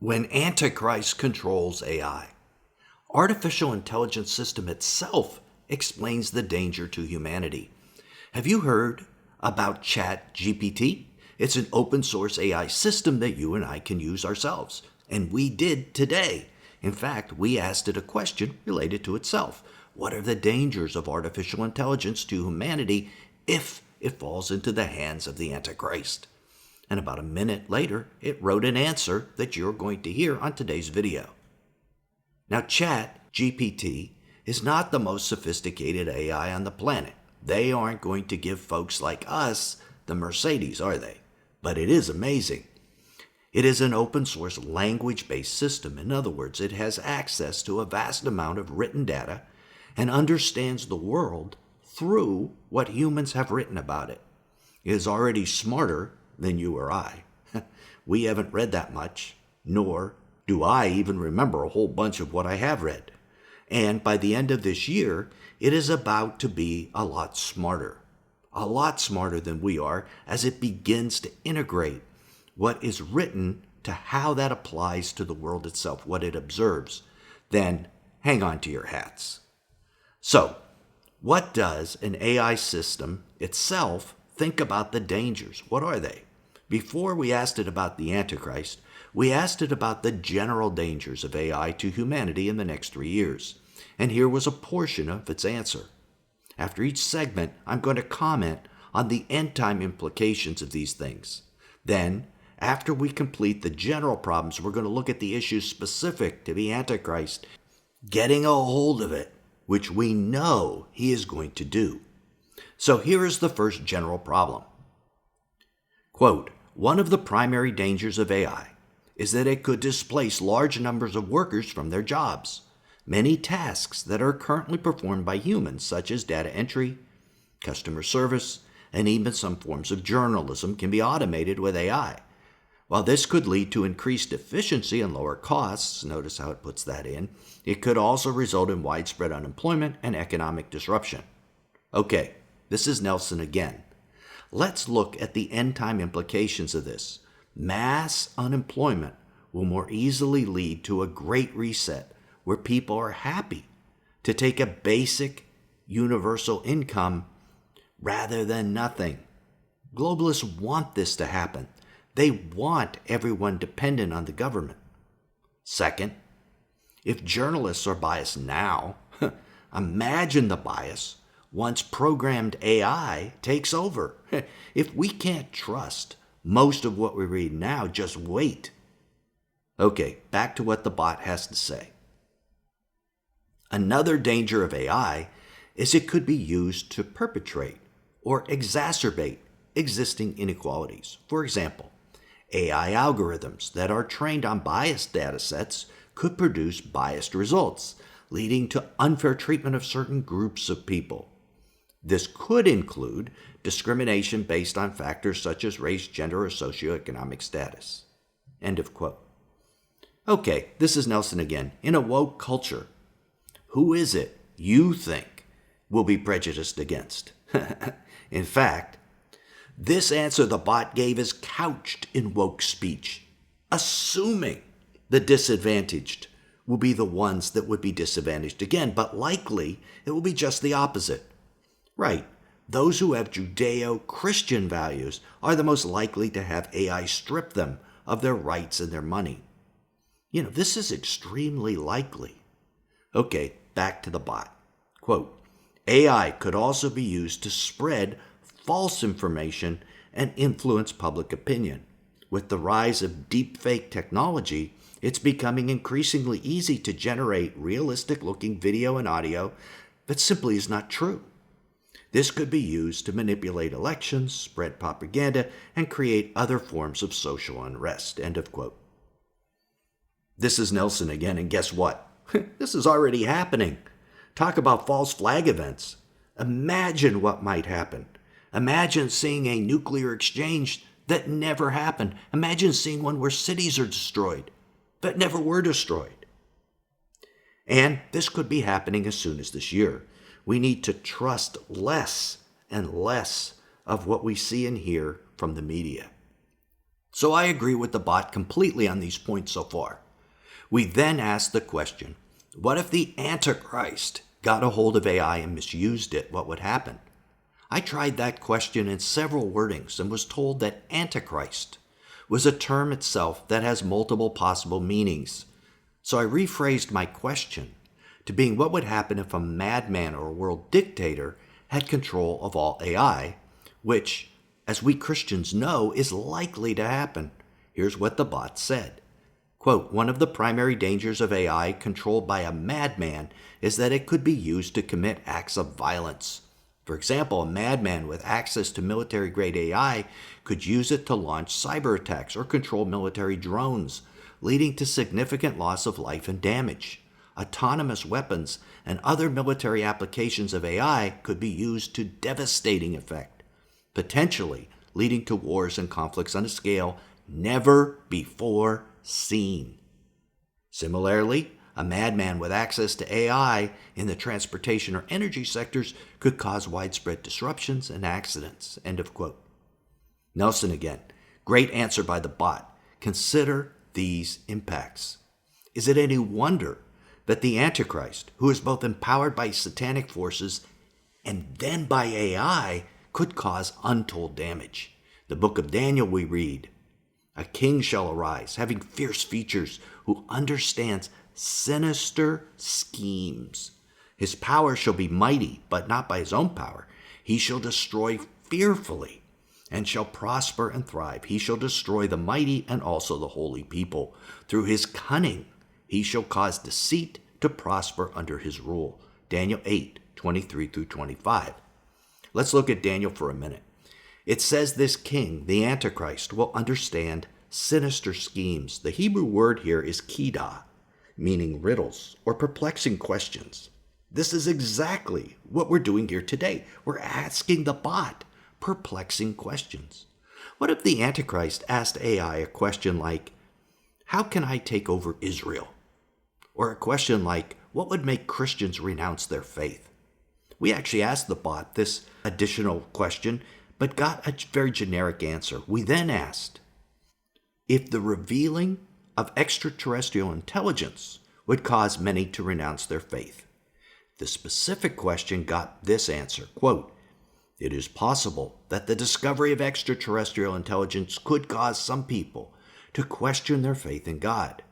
When Antichrist controls AI, artificial intelligence system itself explains the danger to humanity. Have you heard about ChatGPT? It's an open source AI system that you and I can use ourselves. And we did today. In fact, we asked it a question related to itself. What are the dangers of artificial intelligence to humanity if it falls into the hands of the Antichrist? And about a minute later, it wrote an answer that you're going to hear on today's video. Now, ChatGPT is not the most sophisticated AI on the planet. They aren't going to give folks like us the Mercedes, are they? But it is amazing. It is an open source language-based system. In other words, it has access to a vast amount of written data and understands the world through what humans have written about it. It is already smarter than you or I. We haven't read that much, nor do I even remember a whole bunch of what I have read. And by the end of this year, it is about to be a lot smarter than we are as it begins to integrate what is written to how that applies to the world itself, what it observes. Then hang on to your hats. So, what does an AI system itself think about the dangers? What are they? Before we asked it about the Antichrist, we asked it about the general dangers of AI to humanity in the next 3 years. And here was a portion of its answer. After each segment, I'm going to comment on the end-time implications of these things. Then, after we complete the general problems, we're going to look at the issues specific to the Antichrist, getting a hold of it, which we know he is going to do. So here is the first general problem. Quote, one of the primary dangers of AI is that it could displace large numbers of workers from their jobs. Many tasks that are currently performed by humans, such as data entry, customer service, and even some forms of journalism, can be automated with AI. While this could lead to increased efficiency and lower costs, notice how it puts that in, it could also result in widespread unemployment and economic disruption. Okay, this is Nelson again. Let's look at the end-time implications of this. Mass unemployment will more easily lead to a great reset where people are happy to take a basic universal income rather than nothing. Globalists want this to happen. They want everyone dependent on the government. Second, if journalists are biased now, imagine the bias once programmed AI takes over. If we can't trust most of what we read now, just wait. Okay, back to what the bot has to say. Another danger of AI is it could be used to perpetrate or exacerbate existing inequalities. For example, AI algorithms that are trained on biased data sets could produce biased results, leading to unfair treatment of certain groups of people. This could include discrimination based on factors such as race, gender, or socioeconomic status. End of quote. Okay, this is Nelson again. In a woke culture, who is it you think will be prejudiced against? In fact, this answer the bot gave is couched in woke speech, assuming the disadvantaged will be the ones that would be disadvantaged again, but likely it will be just the opposite. Right, those who have Judeo-Christian values are the most likely to have AI strip them of their rights and their money. This is extremely likely. Okay, back to the bot. Quote, AI could also be used to spread false information and influence public opinion. With the rise of deepfake technology, it's becoming increasingly easy to generate realistic-looking video and audio that simply is not true. This could be used to manipulate elections, spread propaganda, and create other forms of social unrest. End of quote. This is Nelson again, and guess what? This is already happening. Talk about false flag events. Imagine what might happen. Imagine seeing a nuclear exchange that never happened. Imagine seeing one where cities are destroyed that never were destroyed. And this could be happening as soon as this year. We need to trust less and less of what we see and hear from the media. So I agree with the bot completely on these points so far. We then asked the question, what if the Antichrist got a hold of AI and misused it? What would happen? I tried that question in several wordings and was told that Antichrist was a term itself that has multiple possible meanings. So I rephrased my question to being what would happen if a madman or a world dictator had control of all AI, which, as we Christians know, is likely to happen. Here's what the bot said. Quote, one of the primary dangers of AI controlled by a madman is that it could be used to commit acts of violence. For example, a madman with access to military-grade AI could use it to launch cyber attacks or control military drones, leading to significant loss of life and damage. Autonomous weapons and other military applications of AI could be used to devastating effect, potentially leading to wars and conflicts on a scale never before seen. Similarly, a madman with access to AI in the transportation or energy sectors could cause widespread disruptions and accidents. End of quote. Nelson again. Great answer by the bot. Consider these impacts. Is it any wonder that the Antichrist, who is both empowered by satanic forces and then by AI, could cause untold damage? The book of Daniel we read, a king shall arise, having fierce features, who understands sinister schemes. His power shall be mighty, but not by his own power. He shall destroy fearfully, and shall prosper and thrive. He shall destroy the mighty and also the holy people. Through his cunning, he shall cause deceit to prosper under his rule. Daniel 8:23 through 25. Let's look at Daniel for a minute. It says this king, the Antichrist, will understand sinister schemes. The Hebrew word here is kidah, meaning riddles or perplexing questions. This is exactly what we're doing here today. We're asking the bot perplexing questions. What if the Antichrist asked AI a question like, how can I take over Israel? Or a question like, what would make Christians renounce their faith? We actually asked the bot this additional question, but got a very generic answer. We then asked if the revealing of extraterrestrial intelligence would cause many to renounce their faith. The specific question got this answer, quote, it is possible that the discovery of extraterrestrial intelligence could cause some people to question their faith in God,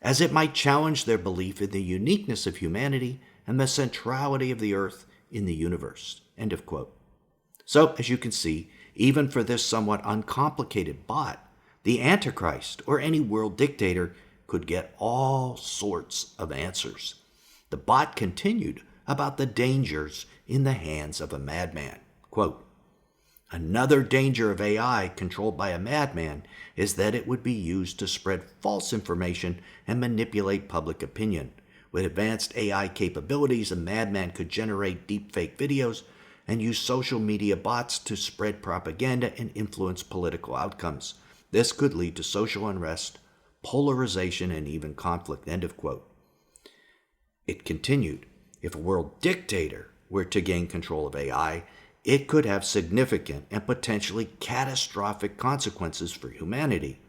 as it might challenge their belief in the uniqueness of humanity and the centrality of the earth in the universe. End of quote. So, as you can see, even for this somewhat uncomplicated bot, the Antichrist or any world dictator could get all sorts of answers. The bot continued about the dangers in the hands of a madman. Quote, another danger of AI controlled by a madman is that it would be used to spread false information and manipulate public opinion. With advanced AI capabilities, a madman could generate deepfake videos and use social media bots to spread propaganda and influence political outcomes. This could lead to social unrest, polarization, and even conflict. End of quote. It continued, if a world dictator were to gain control of AI, it could have significant and potentially catastrophic consequences for humanity.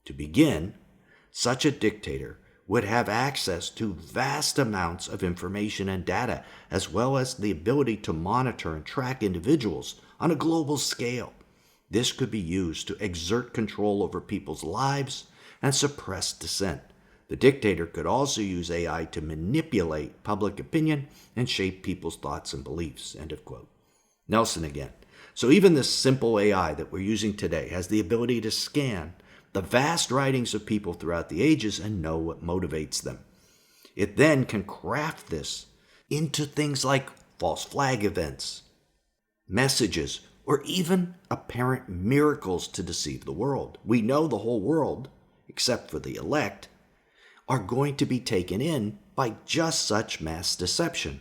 To begin, such a dictator would have access to vast amounts of information and data, as well as the ability to monitor and track individuals on a global scale. This could be used to exert control over people's lives and suppress dissent. The dictator could also use AI to manipulate public opinion and shape people's thoughts and beliefs. End of quote. Nelson again. So even this simple AI that we're using today has the ability to scan the vast writings of people throughout the ages and know what motivates them. It then can craft this into things like false flag events, messages, or even apparent miracles to deceive the world. We know the whole world, except for the elect, are going to be taken in by just such mass deception.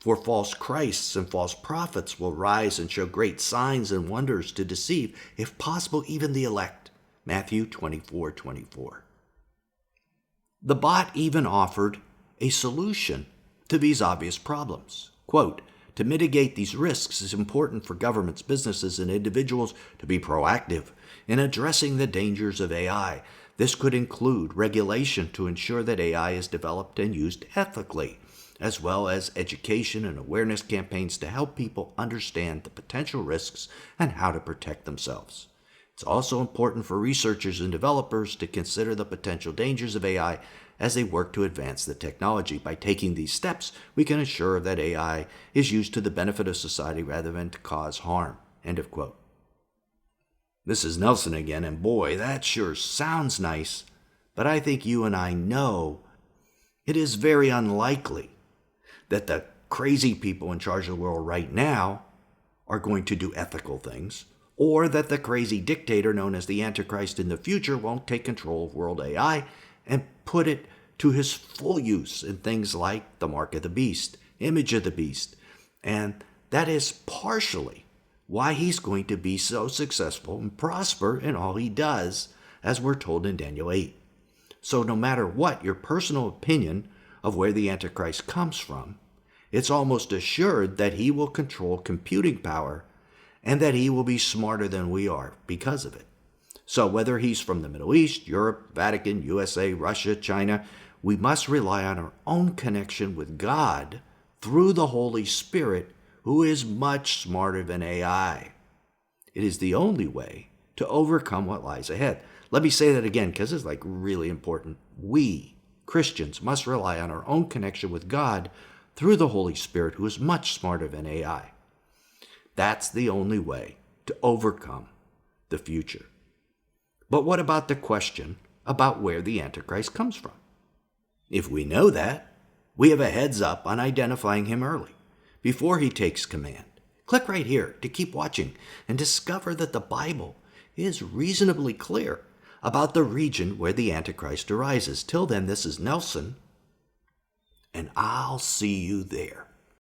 For false Christs and false prophets will rise and show great signs and wonders to deceive, if possible, even the elect. Matthew 24:24. The bot even offered a solution to these obvious problems. Quote, To mitigate these risks, it's important for governments, businesses, and individuals to be proactive in addressing the dangers of AI. This could include regulation to ensure that AI is developed and used ethically, as well as education and awareness campaigns to help people understand the potential risks and how to protect themselves. It's also important for researchers and developers to consider the potential dangers of AI as they work to advance the technology. By taking these steps, we can ensure that AI is used to the benefit of society rather than to cause harm. End of quote. This is Nelson again, and boy, that sure sounds nice, but I think you and I know it is very unlikely that the crazy people in charge of the world right now are going to do ethical things, or that the crazy dictator known as the Antichrist in the future won't take control of world AI and put it to his full use in things like the mark of the beast, image of the beast. And that is partially why he's going to be so successful and prosper in all he does, as we're told in Daniel 8. So no matter what your personal opinion of where the Antichrist comes from, it's almost assured that he will control computing power and that he will be smarter than we are because of it. So whether he's from the Middle East, Europe, Vatican, USA, Russia, China, we must rely on our own connection with God through the Holy Spirit, who is much smarter than AI. It is the only way to overcome what lies ahead. Let me say that again, because it's really important. We, Christians, must rely on our own connection with God through the Holy Spirit, who is much smarter than AI. That's the only way to overcome the future. But what about the question about where the Antichrist comes from? If we know that, we have a heads up on identifying him early, before he takes command. Click right here to keep watching and discover that the Bible is reasonably clear about the region where the Antichrist arises. Till then, this is Nelson, and I'll see you there.